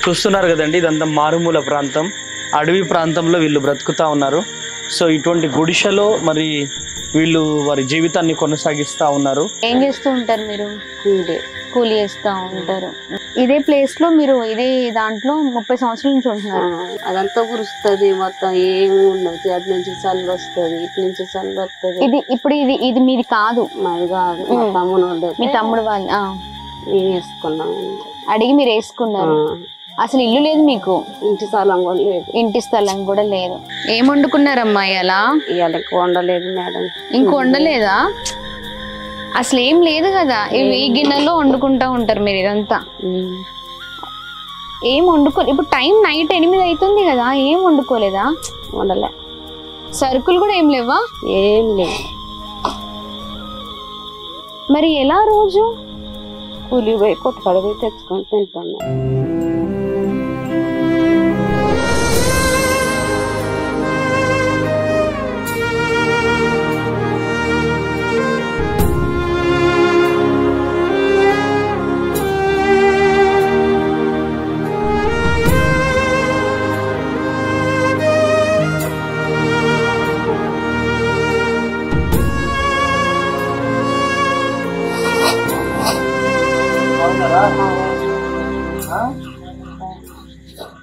చూస్తున్నారు కదండి, ఇదంతా మారుమూల ప్రాంతం, అడవి ప్రాంతంలో వీళ్ళు బ్రతుకుతా ఉన్నారు. సో ఇటువంటి గుడిసెలో మరి వీళ్ళు వారి జీవితాన్ని కొనసాగిస్తా ఉన్నారు. ఏం చేస్తూ ఉంటారు మీరు? కూలి చేస్తూ ఉంటారు. ఇదే ప్లేస్ లో మీరు ఇదే దాంట్లో 30 సంవత్సరాల నుంచి ఉంటున్నారు. అదంతా కురుస్తుంది, మొత్తం ఏమి ఉండదు. అటు నుంచి చల్లి వస్తుంది, ఇటు నుంచి చల్లి వస్తుంది. ఇది ఇప్పుడు ఇది మీది కాదు? మాది కాదు, మా తమ్ముడు ఉండదు. మీ తమ్ముడు వాళ్ళు మేము వేసుకున్నాం. అడిగి మీరు వేసుకున్నారు. అసలు ఇల్లు లేదు మీకు? ఇంటి స్థలం కూడా లేదు. ఇంటి స్థలం కూడా లేదు. ఏం వండుకున్నారమ్మా ఇలా? ఇవాళ వండలేదు మేడం. ఇంక వండలేదా? అసలు ఏం లేదు కదా, ఈ గిన్నెలో వండుకుంటా ఉంటారు మీరు ఇదంతా. ఏం వండుకో, ఇప్పుడు టైం నైట్ 8 అవుతుంది కదా, ఏం వండుకోలేదా? వండలే. సరుకులు కూడా ఏం లేవా? ఏం లేదు. మరి ఎలా రోజు? కూలి పోయి కొట్టుకాడ పోయి తెచ్చుకొని తింటాను.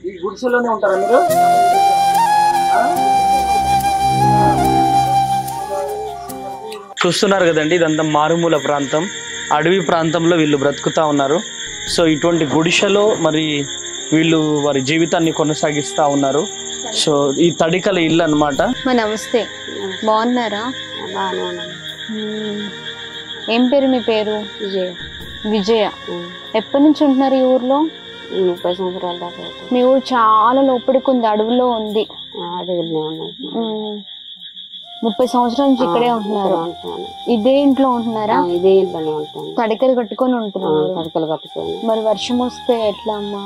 ఈ గుడిసెలోనే ఉంటారా మీరు? చూస్తున్నారు కదండి, ఇదంతా మారుమూల ప్రాంతం, అడవి ప్రాంతంలో వీళ్ళు బ్రతుకుతా ఉన్నారు. సో ఇటువంటి గుడిసెలో మరి వీళ్ళు వారి జీవితాన్ని కొనసాగిస్తా ఉన్నారు. సో ఈ తడికల ఇల్లు అన్నమాట. నమస్తే, బాగున్నారా? ఏం పేరు మీ పేరు? విజయ. విజయ. ఎప్పటి నుంచి ఉంటున్నారు ఈ ఊర్లో? 30 సంవత్సరాల దాకా. మీ ఊరు చాలా లోపలికి ఉంది, అడవిలో ఉంది. అడవిలో ఉన్నది. 30 సంవత్సరాల నుంచి ఇక్కడే ఉంటున్నారు. ఇదే ఇంట్లో ఉంటున్నారా? ఇదే ఇంట్లోనే ఉంటాను. తడికలు కట్టుకొని ఉంటున్నారు. తడికలు కట్టుకొని. మరి వర్షం వస్తే ఎట్లా అమ్మా?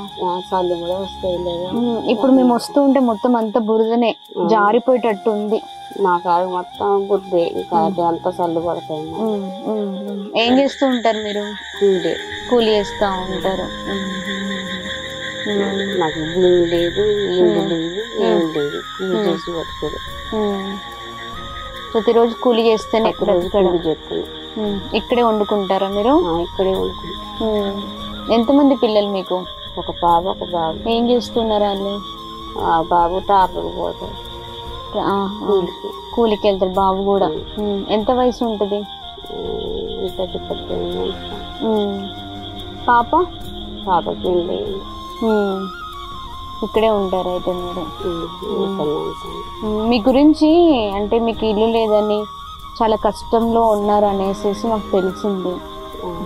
చల్లి కూడా వస్తాయి లేదా? ఇప్పుడు మేము వస్తూ ఉంటే మొత్తం అంతా బురదనే, జారిపోయేటట్టు ఉంది. మా కాదు మొత్తం బుద్ధి, ఇంకా అంతా చల్లు పడతాయి. ఏం చేస్తూ ఉంటారు మీరు? కూలి చేస్తూ ఉంటారు. నాకు భూమి లేదు, ఇల్లు లేదు, ఏం లేదు. కూలి చేసి పట్టుకోరు. ప్రతిరోజు కూలి చేస్తేనే చేస్తాను. ఇక్కడే వండుకుంటారా మీరు? ఇక్కడే వండుకుంటాను. ఎంతమంది పిల్లలు మీకు? ఒక బాబు, ఒక బాబు. ఏం చేస్తున్నారు వాళ్ళు? ఆ బాబు టాపర్ పోతారు, కూలికి వెళ్తారు. బాబు కూడా. ఎంత వయసు ఉంటుంది? 18. పాప? పాపకి ఇక్కడే ఉంటారు అయితే మీరు. మీ గురించి అంటే మీకు ఇల్లు లేదని చాలా కష్టంలో ఉన్నారు అనేసి మాకు తెలిసింది,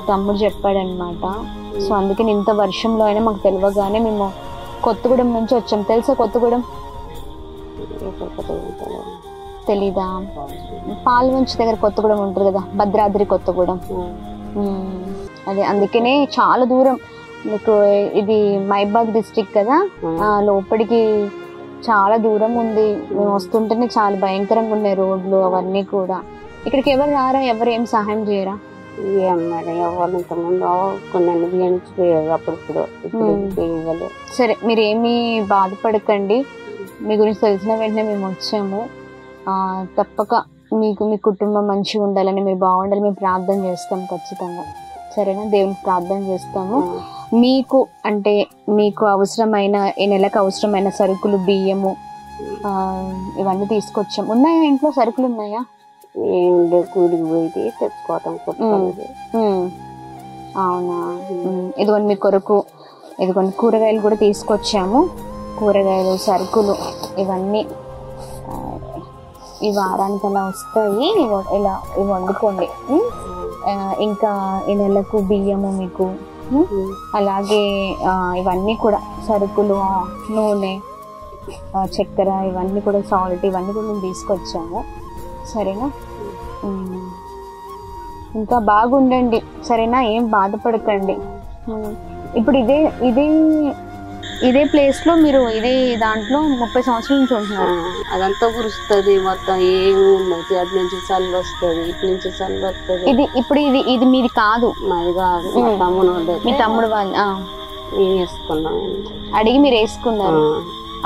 తమ్ముడు చెప్పాడనమాట. సో అందుకని ఇంత వర్షంలో అయినా మాకు తెలియగానే మేము కొత్తగూడెం నుంచి వచ్చాం. తెలుసా కొత్తగూడెం? తెలీదా? పాల్వంచి దగ్గర కొత్తగూడెం ఉంటుంది కదా, భద్రాద్రి కొత్తగూడెం. అదే అందుకనే చాలా దూరం మీకు. ఇది మహబాద్ డిస్ట్రిక్ట్ కదా, లోపలికి చాలా దూరం ఉంది. మేము వస్తుంటేనే చాలా భయంకరంగా ఉన్నాయి రోడ్లు అవన్నీ కూడా. ఇక్కడికి ఎవరు రారా? ఎవరు ఏం సహాయం చేయరా? ఎవరు ఇంతకుముందు కొన్ని బియ్యించిపోయారు అప్పుడప్పుడు. సరే, మీరు ఏమీ బాధపడకండి. మీ గురించి తెలిసిన వెంటనే మేము వచ్చాము. తప్పక మీకు మీ కుటుంబం మంచిగా ఉండాలని, మీరు బాగుండాలని మేము ప్రార్థన చేస్తాం ఖచ్చితంగా. సరేనా? దేవునికి ప్రార్థన చేస్తాము. మీకు అంటే మీకు అవసరమైన, ఈ నెలకు అవసరమైన సరుకులు, బియ్యము ఇవన్నీ తీసుకొచ్చాం. ఉన్నాయా ఇంట్లో? సరుకులు ఉన్నాయా? కూలికి పోయి తెచ్చుకోవటం. అవునా? ఇదిగోండి మీ కొరకు, ఇదిగోండి కూరగాయలు కూడా తీసుకొచ్చాము. కూరగాయలు, సరుకులు ఇవన్నీ ఈ వారానికి అలా వస్తాయి. ఇలా ఇవి వండుకోండి. ఇంకా ఈ నెలకు బియ్యము మీకు, అలాగే ఇవన్నీ కూడా సరుకులు, నూనె, చక్కెర, ఇవన్నీ కూడా సాల్ట్, ఇవన్నీ కూడా మేము తీసుకొచ్చాము. సరేనా? ఇంకా బాగుండండి. సరేనా? ఏం బాధపడకండి. ఇప్పుడు ఇదే ప్లేస్ లో మీరు ఇదే దాంట్లో 30 సంవత్సరాల నుంచి ఉంటున్నారు. అదంతా కురుస్తుంది, మొత్తం ఏమి ఉండదు. అటు నుంచి చల్లి వస్తుంది, ఇటు నుంచి చల్లి వస్తుంది. ఇప్పుడు ఇది మీది కాదు? మాది కాదు, మా తమ్ముడు ఉండదు. మీ తమ్ముడు వాళ్ళు. మేము వేసుకున్నాం. అడిగి మీరు వేసుకున్నారు.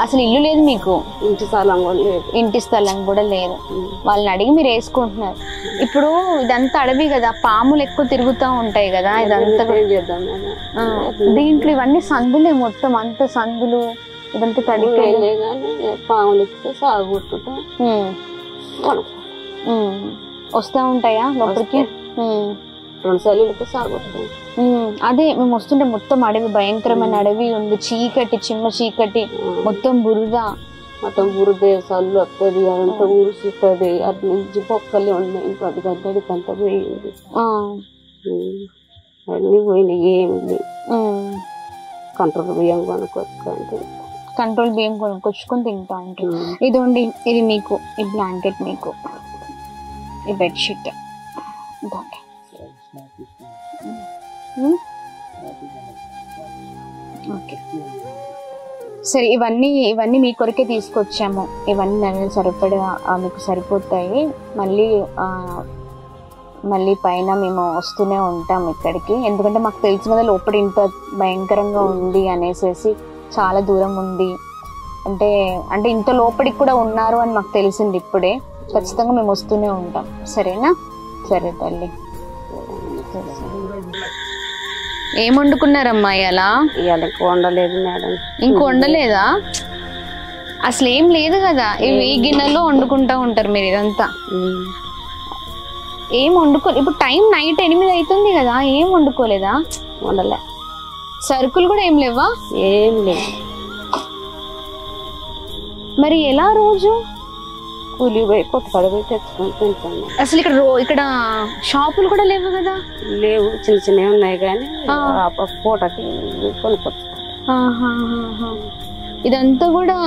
అసలు ఇల్లు లేదు మీకు, ఇంటి స్థలం కూడా లేదు, ఇంటి స్థలం కూడా లేదు. వాళ్ళని అడిగి మీరు వేసుకుంటున్నారు. ఇప్పుడు ఇదంతా అడవి కదా, పాములు ఎక్కువ తిరుగుతూ ఉంటాయి కదా, ఇదంతా ఏం చేద్దాం మేడం. దీంట్లో ఇవన్నీ సందులే, మొత్తం అంత సందులు, ఇదంతా తడికే కానీ పాములు ఇస్తే సాగుతుంటాం. వస్తా ఉంటాయా లోపలికి? 2 సార్లు వెళ్తే సాగుతుంటాం. అదే మేము వస్తుంటే మొత్తం అడవి, భయంకరమైన అడవి ఉంది, చీకటి, చిమ్మ చీకటి, మొత్తం బురద, మొత్తం బురద, సల్లు వస్తుంది, అదంతా ఊరుస్తుంది, అటు నుంచి పొక్కలే ఉన్నాయి, ఇంకో అది గద్దడికి అంతా పోయింది, అన్నీ పోయినాయి. ఏమి లేవు. కంట్రోల్ బియ్యం కొనుక్కొచ్చుకుంటే కంట్రోల్ బియ్యం కొనుక్కొచ్చుకొని తింటా ఉంటాం. ఇదండి, ఇది మీకు, ఈ బ్లాంకెట్ మీకు, ఈ బెడ్షీట్. ఓకే సరే, ఇవన్నీ మీ కొరకే తీసుకొచ్చాము. ఇవన్నీ నెలలు సరిపడా మీకు సరిపోతాయి. మళ్ళీ పైన మేము వస్తూనే ఉంటాం ఇక్కడికి, ఎందుకంటే మాకు తెలిసిన కదా లోపల ఇంత భయంకరంగా ఉంది అనేసి, చాలా దూరం ఉంది అంటే ఇంత లోపలికి కూడా ఉన్నారు అని మాకు తెలిసింది ఇప్పుడే. ఖచ్చితంగా మేము వస్తూనే ఉంటాం. సరేనా? సరే తల్లి. ఏం వండుకున్నారమ్మా ఇలా? ఇవాళ వండలేదు మేడం. ఇంక వండలేదా? అసలు ఏం లేదు కదా, ఈ గిన్నెలో వండుకుంటా ఉంటారు మీరు ఇదంతా. ఏం ఇప్పుడు టైం నైట్ 8 అవుతుంది కదా, ఏం వండుకోలేదా? వండలే. సరుకులు కూడా ఏం లేవా? ఏం లేదు. మరి ఎలా రోజు? కూలి పోయి కొత్తకాడ పోయి తెచ్చుకొని తింటాను. అసలు ఇక్కడ షాపులు కూడా లేవు కదా? లేవు, చిన్న చిన్నవి ఉన్నాయి కానీ పూటకి కొనుక్కొచ్చుకుంటాం. ఇదంతా కూడా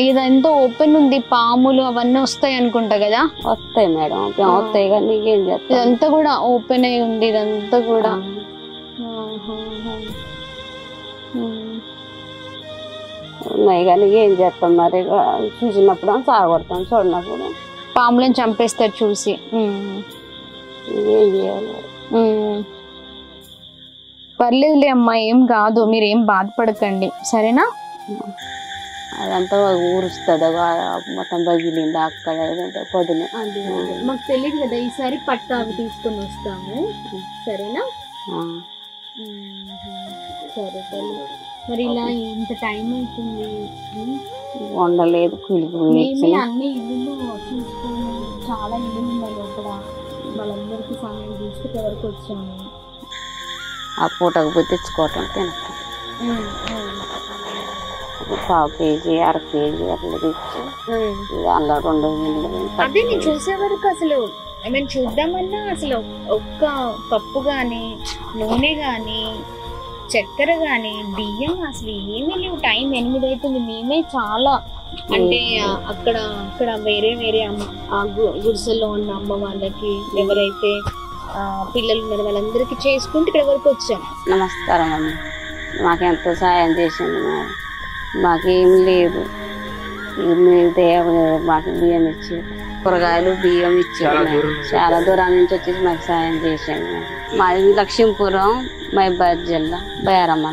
ఇదంతా ఓపెన్ ఉంది, పాములు అవన్నీ వస్తాయి అనుకుంటా కదా? వస్తాయి మేడం, వస్తాయి కానీ ఏం చేస్తాం, ఇదంతా కూడా ఓపెన్ అయి ఉంది, ఇదంతా కూడా. ఉన్నాయి కానీ ఏం చేస్తాం మరి, చూసినప్పుడు సాగొడతాం, చూడనప్పుడు పాములను చంపేస్తారు చూసి. ఏం చేయాలి? పర్లేదులే అమ్మా, ఏం కాదు, మీరేం బాధపడకండి, సరేనా? అదంతా ఊరుస్తుంది, మొత్తం బగిలింది అక్కడ పొద్దున. మాకు తెలియదు కదా, ఈసారి పట్టు అవి తీసుకొని వస్తాము, సరేనా? సరే తల్లి. మరి ఇలా ఇంత టైం అవుతుంది, వండలేదు, అన్ని ఇల్లు చూసుకొని, చాలా ఇల్లు ఉన్నాయి లోపల, వాళ్ళందరికీ సమయం తీసుకు వరకు వచ్చాము. ఆ పూటకు పోయి తెచ్చుకోవటం తినటం, 1/2 కేజీ 1/2 కేజీ అట్లా తెచ్చి అందులో 2 గిన్నెలు. అదే నేను చూసే వరకు అసలు మేము చూద్దామన్నా అసలు ఒక్క పప్పు గాని, నూనె గాని, చక్కెర గాని, బియ్యం అసలు ఏమీ లేవు. టైం 8 అవుతుంది. మేమే చాలా అంటే అక్కడ వేరే గుడిసెల్లో ఉన్న అమ్మ వాళ్ళకి, ఎవరైతే పిల్లలు ఉన్నారు వాళ్ళందరికీ చేసుకుంటూ ఇక్కడ వరకు వచ్చాం. నమస్కారం అమ్మ, మాకెంతో సాయం చేసింది. మాకేం లేదు, మాకు బియ్యం ఇచ్చి, కూరగాయలు బియ్యం ఇచ్చారు. చాలా దూరం నుంచి వచ్చేసి మాకు సాయం చేసాను. మాది లక్ష్మీపురం, మహబూబాబాద్ జిల్లా, బయారమ్మ.